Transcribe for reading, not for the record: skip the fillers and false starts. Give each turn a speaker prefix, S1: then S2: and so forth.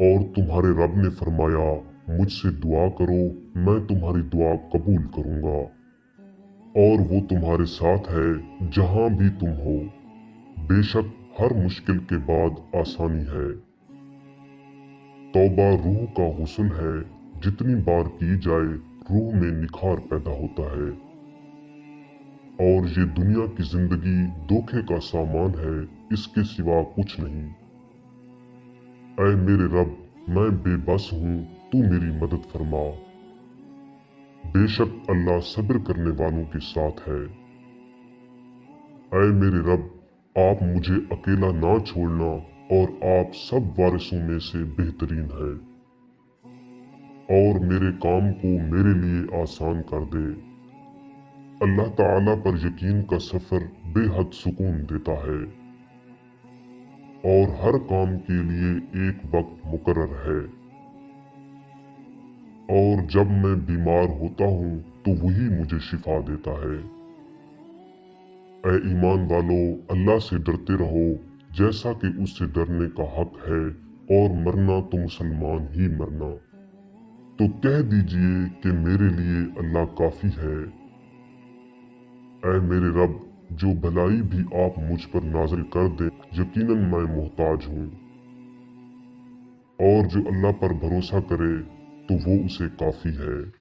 S1: اور تمہارے رب نے فرمایا مجھ سے دعا کرو میں تمہاری دعا قبول کروں گا، اور وہ تمہارے ساتھ ہے جہاں بھی تم ہو، بے شک ہر مشکل کے بعد آسانی ہے۔ توبہ روح کا غسل ہے، جتنی بار کی جائے روح میں نکھار پیدا ہوتا ہے، اور یہ دنیا کی زندگی دھوکے کا سامان ہے، اس کے سوا کچھ نہیں۔ اے میرے رب میں بے بس ہوں، تو میری مدد فرما، بے شک اللہ صبر کرنے والوں کے ساتھ ہے۔ اے میرے رب آپ مجھے اکیلا نہ چھوڑنا، اور آپ سب وارثوں میں سے بہترین ہے، اور میرے کام کو میرے لیے آسان کر دے۔ اللہ تعالیٰ پر یقین کا سفر بے حد سکون دیتا ہے، اور ہر کام کے لیے ایک وقت مقرر ہے، اور جب میں بیمار ہوتا ہوں تو وہی مجھے شفا دیتا ہے۔ اے ایمان والو اللہ سے ڈرتے رہو جیسا کہ اس سے ڈرنے کا حق ہے، اور مرنا تو مسلمان ہی مرنا۔ تو کہہ دیجئے کہ میرے لیے اللہ کافی ہے۔ اے میرے رب جو بھلائی بھی آپ مجھ پر نازل کر دیں یقیناً میں محتاج ہوں، اور جو اللہ پر بھروسہ کرے تو وہ اسے کافی ہے۔